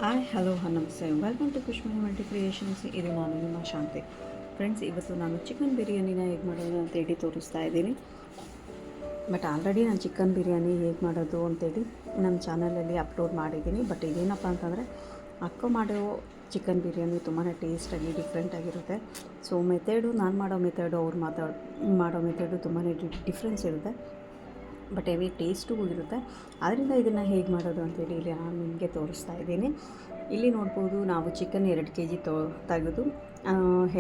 Hi hello ನಮಸ್ತೆ welcome to ಕುಶ್ಮನಿ multi creations. ಇದು ನಾನು ನಿಮ್ಮ ಶಾಂತಿ. ಫ್ರೆಂಡ್ಸ್, ಇವತ್ತು ನಾನು ಚಿಕನ್ ಬಿರಿಯಾನಿನ ಹೇಗೆ ಮಾಡೋದು ಅಂತೇಳಿ ತೋರಿಸ್ತಾ ಇದ್ದೀನಿ. ಬಟ್ ಆಲ್ರೆಡಿ ನಾನು ಚಿಕನ್ ಬಿರಿಯಾನಿ ಹೇಗೆ ಮಾಡೋದು ಅಂತೇಳಿ ನಮ್ಮ ಚಾನಲಲ್ಲಿ ಅಪ್ಲೋಡ್ ಮಾಡಿದ್ದೀನಿ. ಬಟ್ ಇದೇನಪ್ಪ ಅಂತಂದರೆ ಅಕ್ಕ ಮಾಡೋ ಚಿಕನ್ ಬಿರಿಯಾನಿ ತುಂಬಾ ಟೇಸ್ಟಾಗಿ ಡಿಫ್ರೆಂಟಾಗಿರುತ್ತೆ. ಸೊ ನಾನು ಮಾಡೋ ಮೆಥಡು ಅವ್ರು ಮಾಡೋ ಮೆಥಡು ತುಂಬಾ ಡಿಫ್ರೆನ್ಸ್ ಇರುತ್ತೆ. ಬಟ್ ಹೆವಿ ಟೇಸ್ಟೂ ಇರುತ್ತೆ. ಆದ್ದರಿಂದ ಇದನ್ನು ಹೇಗೆ ಮಾಡೋದು ಅಂತೇಳಿ ಇಲ್ಲಿ ನಾನು ನಿಮಗೆ ತೋರಿಸ್ತಾ ಇದ್ದೀನಿ. ಇಲ್ಲಿ ನೋಡ್ಬೋದು, ನಾವು ಚಿಕನ್ 2 kg ತೆಗೆದು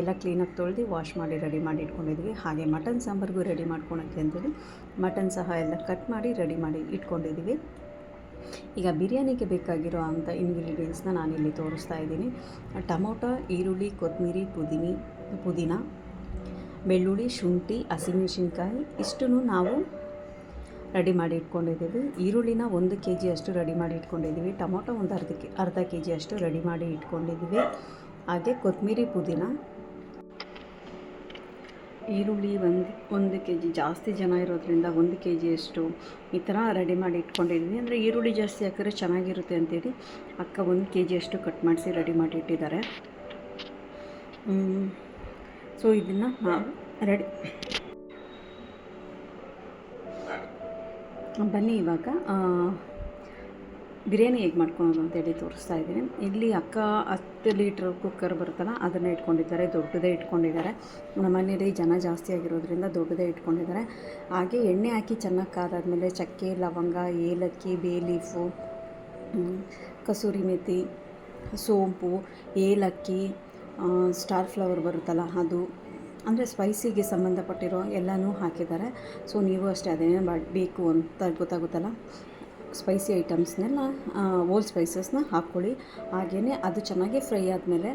ಎಲ್ಲ ಕ್ಲೀನಾಗಿ ತೊಳೆದು ವಾಶ್ ಮಾಡಿ ರೆಡಿ ಮಾಡಿ ಇಟ್ಕೊಂಡಿದ್ವಿ. ಹಾಗೆ ಮಟನ್ ಸಾಂಬಾರಿಗೂ ರೆಡಿ ಮಾಡ್ಕೊಳಕ್ಕೆ ಅಂತೇಳಿ ಮಟನ್ ಸಹ ಎಲ್ಲ ಕಟ್ ಮಾಡಿ ರೆಡಿ ಮಾಡಿ ಇಟ್ಕೊಂಡಿದ್ದೀವಿ. ಈಗ ಬಿರಿಯಾನಿಗೆ ಬೇಕಾಗಿರೋ ಅಂಥ ಇಂಗ್ರೀಡಿಯೆಂಟ್ಸ್ನ ನಾನಿಲ್ಲಿ ತೋರಿಸ್ತಾ ಇದ್ದೀನಿ. ಟೊಮೊಟೊ, ಈರುಳ್ಳಿ, ಕೊತ್ತಂಬರಿ, ಪುದೀನ, ಬೆಳ್ಳುಳ್ಳಿ, ಶುಂಠಿ, ಹಸಿಮೆಣಸಿನ್ಕಾಯಿ ಇಷ್ಟನ್ನು ನಾವು ರೆಡಿ ಮಾಡಿ ಇಟ್ಕೊಂಡಿದ್ದೀವಿ. ಈರುಳ್ಳಿನ 1 kg ಅಷ್ಟು ರೆಡಿ ಮಾಡಿ ಇಟ್ಕೊಂಡಿದ್ದೀವಿ. ಟೊಮೊಟೊ ಒಂದು ಅರ್ಧ kg ಅಷ್ಟು ರೆಡಿ ಮಾಡಿ ಇಟ್ಕೊಂಡಿದ್ದೀವಿ. ಹಾಗೆ ಕೊತ್ತಂಬರಿ, ಪುದೀನ, ಈರುಳ್ಳಿ ಒಂದು kg, ಜಾಸ್ತಿ ಜನ ಇರೋದ್ರಿಂದ 1 kg ಅಷ್ಟು ಈ ಥರ ರೆಡಿ ಮಾಡಿ ಇಟ್ಕೊಂಡಿದ್ದೀವಿ. ಅಂದರೆ ಈರುಳ್ಳಿ ಜಾಸ್ತಿ ಹಾಕಿದ್ರೆ ಚೆನ್ನಾಗಿರುತ್ತೆ ಅಂತೇಳಿ ಅಕ್ಕ 1 kg ಅಷ್ಟು ಕಟ್ ಮಾಡಿಸಿ ರೆಡಿ ಮಾಡಿ ಇಟ್ಟಿದ್ದಾರೆ. ಸೊ ಇದನ್ನು ನಾವು ಬನ್ನಿ ಇವಾಗ ಬಿರಿಯಾನಿ ಹೇಗೆ ಮಾಡ್ಕೊಳೋದು ಅಂತೇಳಿ ತೋರಿಸ್ತಾ ಇದ್ದೀನಿ. ಇಲ್ಲಿ ಅಕ್ಕ 10 ಲೀಟ್ರ್ ಕುಕ್ಕರ್ ಬರುತ್ತಲ್ಲ ಅದನ್ನು ಇಟ್ಕೊಂಡಿದ್ದಾರೆ. ದೊಡ್ಡದೇ ಇಟ್ಕೊಂಡಿದ್ದಾರೆ. ನಮ್ಮ ಮನೇಲಿ ಜನ ಜಾಸ್ತಿ ಆಗಿರೋದ್ರಿಂದ ದೊಡ್ಡದೇ ಇಟ್ಕೊಂಡಿದ್ದಾರೆ. ಹಾಗೆ ಎಣ್ಣೆ ಹಾಕಿ ಚೆನ್ನಾಗಿ ಕಾದಾದ್ಮೇಲೆ ಚಕ್ಕೆ, ಲವಂಗ, ಏಲಕ್ಕಿ, ಬೇ ಲೀಫು, ಕಸೂರಿ ಮೇಥಿ, ಸೋಂಪು, ಏಲಕ್ಕಿ, ಸ್ಟಾರ್ ಫ್ಲವರ್ ಬರುತ್ತಲ್ಲ ಅದು, ಅಂದರೆ ಸ್ಪೈಸಿಗೆ ಸಂಬಂಧಪಟ್ಟಿರೋ ಎಲ್ಲನೂ ಹಾಕಿದ್ದಾರೆ. ಸೊ ನೀವು ಅಷ್ಟೇ ಅದೇನೇ ಬೇಕು ಅಂತ ಗೊತ್ತಾಗುತ್ತಲ್ಲ, ಸ್ಪೈಸಿ ಐಟಮ್ಸ್ನೆಲ್ಲ ಓಲ್ ಸ್ಪೈಸಸ್ನ ಹಾಕ್ಕೊಳ್ಳಿ. ಹಾಗೆಯೇ ಅದು ಚೆನ್ನಾಗಿ ಫ್ರೈ ಆದಮೇಲೆ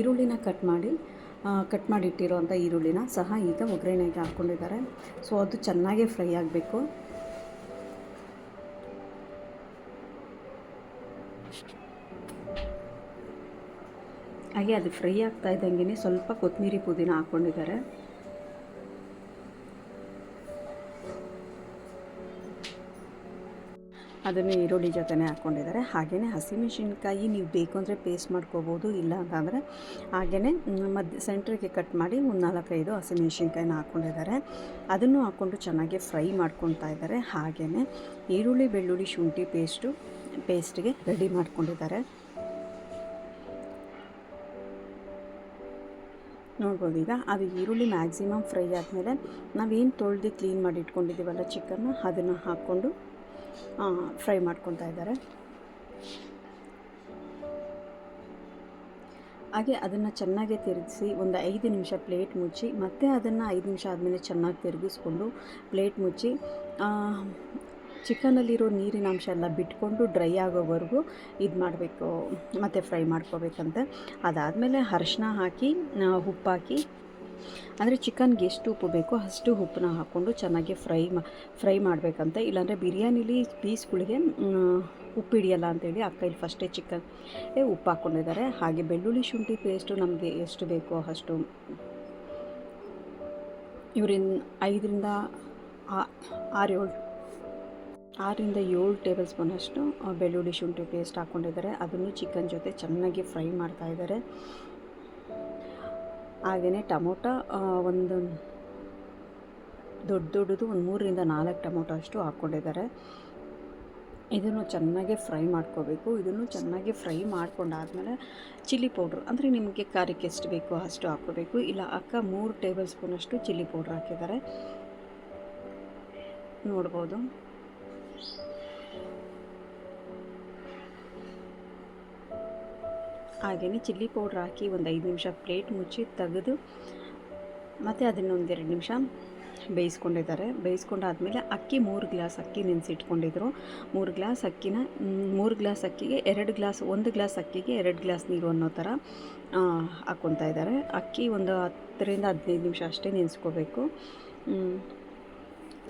ಈರುಳ್ಳಿನ ಕಟ್ ಮಾಡಿಟ್ಟಿರೋ ಅಂಥ ಈರುಳ್ಳಿನ ಸಹ ಈಗ ಒಗ್ಗರಣೆಗೆ ಹಾಕ್ಕೊಂಡಿದ್ದಾರೆ. ಸೊ ಅದು ಚೆನ್ನಾಗೇ ಫ್ರೈ ಆಗಬೇಕು. ಹಾಗೆ ಅದು ಫ್ರೈ ಆಗ್ತಾ ಇದ್ದಂಗೆ ಸ್ವಲ್ಪ ಕೊತ್ತಂಬರಿ, ಪುದೀನ ಹಾಕ್ಕೊಂಡಿದ್ದಾರೆ. ಅದನ್ನು ಈರುಳ್ಳಿ ಜೊತೆನೇ ಹಾಕ್ಕೊಂಡಿದ್ದಾರೆ. ಹಾಗೆಯೇ ಹಸಿಮೆಣಸಿನ್ಕಾಯಿ ನೀವು ಬೇಕು ಅಂದರೆ ಪೇಸ್ಟ್ ಮಾಡ್ಕೋಬೋದು, ಇಲ್ಲ ಅಂತಂದರೆ ಹಾಗೆಯೇ ಸೆಂಟ್ರಿಗೆ ಕಟ್ ಮಾಡಿ ಒಂದು 4-5 ಹಸಿಮೆಣಸಿನ್ಕಾಯಿನ ಹಾಕ್ಕೊಂಡಿದ್ದಾರೆ. ಅದನ್ನು ಹಾಕ್ಕೊಂಡು ಚೆನ್ನಾಗಿ ಫ್ರೈ ಮಾಡ್ಕೊತಾ ಇದ್ದಾರೆ. ಹಾಗೆಯೇ ಈರುಳ್ಳಿ, ಬೆಳ್ಳುಳ್ಳಿ, ಶುಂಠಿ ಪೇಸ್ಟ್ಗೆ ರೆಡಿ ಮಾಡ್ಕೊಂಡಿದ್ದಾರೆ. ನೋಡ್ಬೋದು. ಈಗ ಅದು ಈರುಳ್ಳಿ ಮ್ಯಾಕ್ಸಿಮಮ್ ಫ್ರೈ ಆದಮೇಲೆ ನಾವೇನು ತೊಳೆದು ಕ್ಲೀನ್ ಮಾಡಿ ಇಟ್ಕೊಂಡಿದ್ದೀವಲ್ಲ ಚಿಕನ್ನ, ಅದನ್ನು ಹಾಕ್ಕೊಂಡು ಫ್ರೈ ಮಾಡ್ಕೊತಾ ಇದ್ದಾರೆ. ಹಾಗೆ ಅದನ್ನು ಚೆನ್ನಾಗಿ ತಿರುಗಿಸಿ ಒಂದು 5 ನಿಮಿಷ ಪ್ಲೇಟ್ ಮುಚ್ಚಿ, ಮತ್ತೆ ಅದನ್ನು 5 ನಿಮಿಷ ಆದಮೇಲೆ ಚೆನ್ನಾಗಿ ತಿರುಗಿಸ್ಕೊಂಡು ಪ್ಲೇಟ್ ಮುಚ್ಚಿ ಚಿಕನಲ್ಲಿರೋ ನೀರಿನ ಅಂಶ ಎಲ್ಲ ಬಿಟ್ಕೊಂಡು ಡ್ರೈ ಆಗೋವರೆಗೂ ಇದು ಮಾಡಬೇಕು, ಮತ್ತು ಫ್ರೈ ಮಾಡ್ಕೋಬೇಕಂತೆ. ಅದಾದಮೇಲೆ ಅರಿಶಿನ ಹಾಕಿ, ಉಪ್ಪು ಹಾಕಿ, ಅಂದರೆ ಚಿಕನ್ಗೆ ಎಷ್ಟು ಉಪ್ಪು ಬೇಕೋ ಅಷ್ಟು ಉಪ್ಪನ್ನ ಹಾಕ್ಕೊಂಡು ಚೆನ್ನಾಗಿ ಫ್ರೈ ಮಾಡಬೇಕಂತೆ. ಇಲ್ಲಾಂದರೆ ಬಿರಿಯಾನಿಲಿ ಪೀಸ್ಗಳಿಗೆ ಉಪ್ಪು ಹಿಡಿಯಲ್ಲ ಅಂತೇಳಿ ಅಕ್ಕ ಇಲ್ಲಿ ಫಸ್ಟೇ ಉಪ್ಪು ಹಾಕ್ಕೊಂಡಿದ್ದಾರೆ. ಹಾಗೆ ಬೆಳ್ಳುಳ್ಳಿ, ಶುಂಠಿ ಪೇಸ್ಟು ನಮಗೆ ಎಷ್ಟು ಬೇಕೋ ಅಷ್ಟು, ಇವರಿಂದ 6-7 ಟೇಬಲ್ ಸ್ಪೂನಷ್ಟು ಬೆಳ್ಳುಳ್ಳಿ, ಶುಂಠಿ ಪೇಸ್ಟ್ ಹಾಕ್ಕೊಂಡಿದ್ದಾರೆ. ಅದನ್ನು ಚಿಕನ್ ಜೊತೆ ಚೆನ್ನಾಗಿ ಫ್ರೈ ಮಾಡ್ತಾಯಿದ್ದಾರೆ. ಹಾಗೆಯೇ ಟೊಮೊಟೊ ಒಂದು ದೊಡ್ಡದು ಒಂದು 3-4 ಟೊಮೊಟೊ ಅಷ್ಟು ಹಾಕ್ಕೊಂಡಿದ್ದಾರೆ. ಇದನ್ನು ಚೆನ್ನಾಗಿ ಫ್ರೈ ಮಾಡ್ಕೋಬೇಕು. ಇದನ್ನು ಚೆನ್ನಾಗಿ ಫ್ರೈ ಮಾಡ್ಕೊಂಡಾದ್ಮೇಲೆ ಚಿಲ್ಲಿ ಪೌಡ್ರ್, ಅಂದರೆ ನಿಮಗೆ ಖಾರಕ್ಕೆ ಎಷ್ಟು ಬೇಕೋ ಅಷ್ಟು ಹಾಕ್ಕೋಬೇಕು. ಇಲ್ಲ ಅಕ್ಕ 3 ಟೇಬಲ್ ಸ್ಪೂನಷ್ಟು ಚಿಲ್ಲಿ ಪೌಡ್ರ್ ಹಾಕಿದ್ದಾರೆ, ನೋಡ್ಬೋದು. ಹಾಗೆಯೇ ಚಿಲ್ಲಿ ಪೌಡ್ರ್ ಹಾಕಿ ಒಂದು 5 ನಿಮಿಷ ಪ್ಲೇಟ್ ಮುಚ್ಚಿ ತೆಗೆದು ಮತ್ತು ಅದನ್ನೊಂದು 2 ನಿಮಿಷ ಬೇಯಿಸ್ಕೊಂಡಿದ್ದಾರೆ. ಬೇಯಿಸ್ಕೊಂಡಾದ್ಮೇಲೆ ಅಕ್ಕಿ 3 ಗ್ಲಾಸ್ ಅಕ್ಕಿ ನೆನೆಸಿಟ್ಕೊಂಡಿದ್ರು. 3 ಗ್ಲಾಸ್ ಅಕ್ಕಿಗೆ 1 ಗ್ಲಾಸ್ ಅಕ್ಕಿಗೆ 2 ಗ್ಲಾಸ್ ನೀರು ಅನ್ನೋ ಥರ ಹಾಕ್ಕೊತಾ ಇದ್ದಾರೆ. ಅಕ್ಕಿ ಒಂದು 10-15 ನಿಮಿಷ ಅಷ್ಟೇ ನೆನೆಸ್ಕೋಬೇಕು.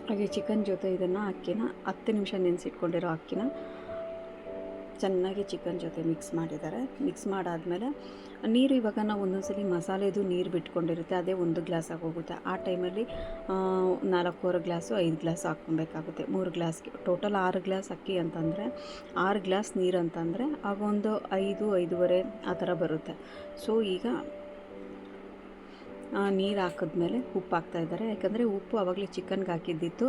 ಹಾಗೆ ಚಿಕನ್ ಜೊತೆ ಇದನ್ನು 10 ನಿಮಿಷ ನೆನೆಸಿಟ್ಕೊಂಡಿರೋ ಅಕ್ಕಿನ ಚೆನ್ನಾಗಿ ಚಿಕನ್ ಜೊತೆ ಮಿಕ್ಸ್ ಮಾಡಿದ್ದಾರೆ. ಮಿಕ್ಸ್ ಮಾಡಾದಮೇಲೆ ನೀರು ಇವಾಗ ನಾವು ಒಂದೊಂದ್ಸಲಿ ಮಸಾಲೆದು ನೀರು ಬಿಟ್ಕೊಂಡಿರುತ್ತೆ, ಅದೇ 1 ಗ್ಲಾಸ್ ಆಗೋಗುತ್ತೆ. ಆ ಟೈಮಲ್ಲಿ 4 ಗ್ಲಾಸು 5 ಗ್ಲಾಸ್ ಹಾಕ್ಕೊಬೇಕಾಗುತ್ತೆ. 3 ಗ್ಲಾಸ್ಗೆ ಟೋಟಲ್ 6 ಗ್ಲಾಸ್ ಅಕ್ಕಿ ಅಂತಂದರೆ 6 ಗ್ಲಾಸ್ ನೀರು ಅಂತಂದರೆ ಆಗ ಒಂದು 5-5.5 ಆ ಥರ ಬರುತ್ತೆ. ಸೊ ಈಗ ನೀರು ಹಾಕಿದ್ಮೇಲೆ ಉಪ್ಪು ಹಾಕ್ತಾಯಿದ್ದಾರೆ, ಯಾಕಂದರೆ ಉಪ್ಪು ಆವಾಗಲೇ ಚಿಕನ್ಗೆ ಹಾಕಿದ್ದಿತ್ತು.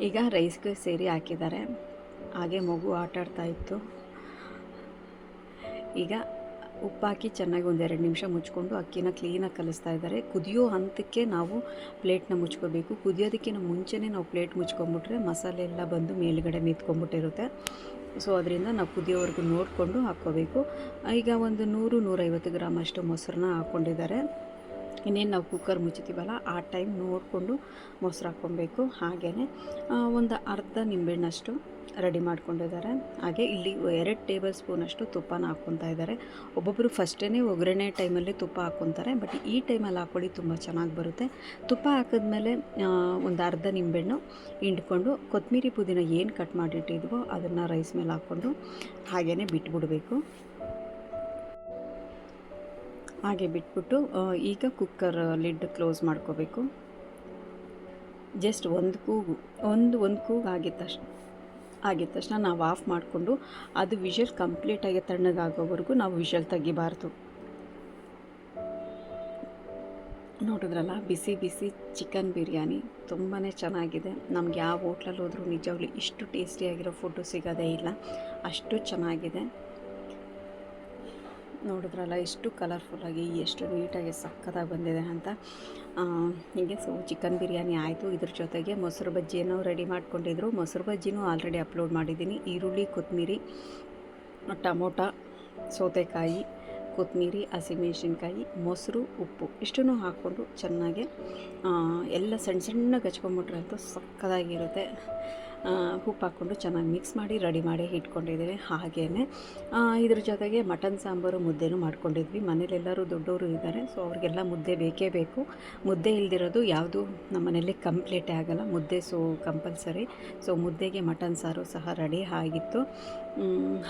ಈಗ ರೈಸ್ಗೆ ಸೇರಿ ಹಾಕಿದ್ದಾರೆ. ಹಾಗೆ ಮಗು ಆಟಾಡ್ತಾ ಇತ್ತು. ಈಗ ಉಪ್ಪು ಹಾಕಿ ಚೆನ್ನಾಗಿ 1-2 ನಿಮಿಷ ಮುಚ್ಕೊಂಡು ಅಕ್ಕಿನ ಕ್ಲೀನಾಗಿ ಕಲಿಸ್ತಾ ಇದ್ದಾರೆ. ಕುದಿಯೋ ಹಂತಕ್ಕೆ ನಾವು ಪ್ಲೇಟ್ನ ಮುಚ್ಕೋಬೇಕು. ಕುದಿಯೋದಕ್ಕಿಂತ ಮುಂಚೆನೇ ನಾವು ಪ್ಲೇಟ್ ಮುಚ್ಕೊಂಬಿಟ್ರೆ ಮಸಾಲೆ ಎಲ್ಲ ಬಂದು ಮೇಲುಗಡೆ ನಿಂತ್ಕೊಂಡ್ಬಿಟ್ಟಿರುತ್ತೆ. ಸೊ ಅದರಿಂದ ನಾವು ಕುದಿಯೋವರೆಗೂ ನೋಡಿಕೊಂಡು ಹಾಕ್ಕೋಬೇಕು. ಈಗ ಒಂದು 100-150 ಗ್ರಾಮ್ ಅಷ್ಟು ಮೊಸರನ್ನ ಹಾಕ್ಕೊಂಡಿದ್ದಾರೆ. ಇನ್ನೇನು ನಾವು ಕುಕ್ಕರ್ ಮುಚ್ಚಿತೀವಲ್ಲ ಆ ಟೈಮ್ ನೋಡಿಕೊಂಡು ಮೊಸರು ಹಾಕ್ಕೊಬೇಕು. ಹಾಗೆಯೇ ಒಂದು ಅರ್ಧ ನಿಂಬೆಹಣ್ಣಷ್ಟು ರೆಡಿ ಮಾಡ್ಕೊಂಡಿದ್ದಾರೆ. ಹಾಗೆ ಇಲ್ಲಿ 2 ಟೇಬಲ್ ಸ್ಪೂನಷ್ಟು ತುಪ್ಪನ ಹಾಕ್ಕೊತಾ ಇದ್ದಾರೆ. ಒಬ್ಬೊಬ್ಬರು ಫಸ್ಟೇ ಒಗ್ಗರಣೆ ಟೈಮಲ್ಲಿ ತುಪ್ಪ ಹಾಕ್ಕೊತಾರೆ, ಬಟ್ ಈ ಟೈಮಲ್ಲಿ ಹಾಕ್ಕೊಳ್ಳಿ, ತುಂಬ ಚೆನ್ನಾಗಿ ಬರುತ್ತೆ. ತುಪ್ಪ ಹಾಕಿದ್ಮೇಲೆ ಒಂದು ಅರ್ಧ ನಿಂಬೆಹಣ್ಣು ಹಿಂಡ್ಕೊಂಡು ಕೊತ್ತಂಬರಿ ಪುದೀನ ಏನು ಕಟ್ ಮಾಡಿಟ್ಟಿದ್ವೋ ಅದನ್ನು ರೈಸ್ ಮೇಲೆ ಹಾಕ್ಕೊಂಡು ಹಾಗೆಯೇ ಬಿಟ್ಬಿಡಬೇಕು. ಹಾಗೆ ಬಿಟ್ಬಿಟ್ಟು ಈಗ ಕುಕ್ಕರ್ ಲಿಡ್ ಕ್ಲೋಸ್ ಮಾಡ್ಕೋಬೇಕು. ಜಸ್ಟ್ ಒಂದು ಕೂಗು ಆಗಿದ ತಕ್ಷಣ ನಾವು ಆಫ್ ಮಾಡಿಕೊಂಡು ಅದು ವಿಷಲ್ ಕಂಪ್ಲೀಟಾಗಿ ತಣ್ಣಗಾಗೋವರೆಗೂ ನಾವು ವಿಷಲ್ ತೆಗಿಬಾರ್ದು. ನೋಡಿದ್ರಲ್ಲ, ಬಿಸಿ ಬಿಸಿ ಚಿಕನ್ ಬಿರಿಯಾನಿ ತುಂಬಾ ಚೆನ್ನಾಗಿದೆ. ನಮ್ಗೆ ಯಾವ ಹೋಟ್ಲಲ್ಲಿ ಹೋದ್ರೂ ನಿಜವಾಗ್ಲೂ ಇಷ್ಟು ಟೇಸ್ಟಿಯಾಗಿರೋ ಫುಡ್ಡು ಸಿಗೋದೇ ಇಲ್ಲ, ಅಷ್ಟು ಚೆನ್ನಾಗಿದೆ. ನೋಡಿದ್ರಲ್ಲ ಎಷ್ಟು ಕಲರ್ಫುಲ್ಲಾಗಿ ಎಷ್ಟು ನೀಟಾಗಿ ಸಕ್ಕತ್ತಾಗಿ ಬಂದಿದೆ ಅಂತ. ಹೀಗೆ ಸೊ ಚಿಕನ್ ಬಿರಿಯಾನಿ ಆಯಿತು. ಇದ್ರ ಜೊತೆಗೆ ಮೊಸರು ಬಜ್ಜಿಯನ್ನು ರೆಡಿ ಮಾಡ್ಕೊಂಡಿದ್ರು. ಮೊಸರು ಬಜ್ಜಿನೂ ಆಲ್ರೆಡಿ ಅಪ್ಲೋಡ್ ಮಾಡಿದ್ದೀನಿ. ಈರುಳ್ಳಿ, ಕೊತ್ತಂಬರಿ, ಟೊಮೊಟೊ, ಸೌತೆಕಾಯಿ, ಕೊತ್ತಂಬರಿ, ಹಸಿಮೆಣಸಿನ್ಕಾಯಿ, ಮೊಸರು, ಉಪ್ಪು ಇಷ್ಟನ್ನು ಹಾಕ್ಕೊಂಡು ಚೆನ್ನಾಗಿ ಎಲ್ಲ ಸಣ್ಣಗೆ ಹಚ್ಕೊಂಬಿಟ್ರೆ ಅಂತೂ ಸಕ್ಕತ್ತಾಗಿರುತ್ತೆ. ಉಪ್ಪು ಹಾಕ್ಕೊಂಡು ಚೆನ್ನಾಗಿ ಮಿಕ್ಸ್ ಮಾಡಿ ರೆಡಿ ಮಾಡಿ ಇಟ್ಕೊಂಡಿದ್ದೀವಿ. ಹಾಗೆಯೇ ಇದ್ರ ಜೊತೆಗೆ ಮಟನ್ ಸಾಂಬಾರು ಮುದ್ದೆನೂ ಮಾಡ್ಕೊಂಡಿದ್ವಿ. ಮನೇಲೆಲ್ಲರೂ ದೊಡ್ಡವರು ಇದ್ದಾರೆ, ಸೊ ಅವ್ರಿಗೆಲ್ಲ ಮುದ್ದೆ ಬೇಕೇ ಬೇಕು. ಮುದ್ದೆ ಇಲ್ದಿರೋದು ಯಾವುದು ನಮ್ಮ ಮನೇಲಿ ಕಂಪ್ಲೀಟೇ ಆಗೋಲ್ಲ. ಮುದ್ದೆ ಸೊ ಕಂಪಲ್ಸರಿ. ಸೊ ಮುದ್ದೆಗೆ ಮಟನ್ ಸಾರು ಸಹ ರೆಡಿ ಆಗಿತ್ತು.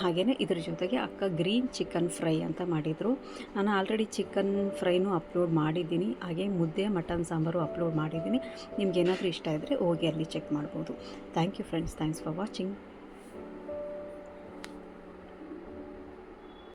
ಹಾಗೆಯೇ ಇದ್ರ ಜೊತೆಗೆ ಅಕ್ಕ ಗ್ರೀನ್ ಚಿಕನ್ ಫ್ರೈ ಅಂತ ಮಾಡಿದರು. ನಾನು ಆಲ್ರೆಡಿ ಚಿಕನ್ ಫ್ರೈನೂ ಅಪ್ಲೋಡ್ ಮಾಡಿದ್ದೀನಿ. ಹಾಗೆ ಮುದ್ದೆ, ಮಟನ್ ಸಾಂಬಾರು ಅಪ್ಲೋಡ್ ಮಾಡಿದ್ದೀನಿ. ನಿಮ್ಗೇನಾದರೂ ಇಷ್ಟ ಇದ್ದರೆ ಹೋಗಿ ಅಲ್ಲಿ ಚೆಕ್ ಮಾಡ್ಬೋದು. Thank you friends, thanks for watching.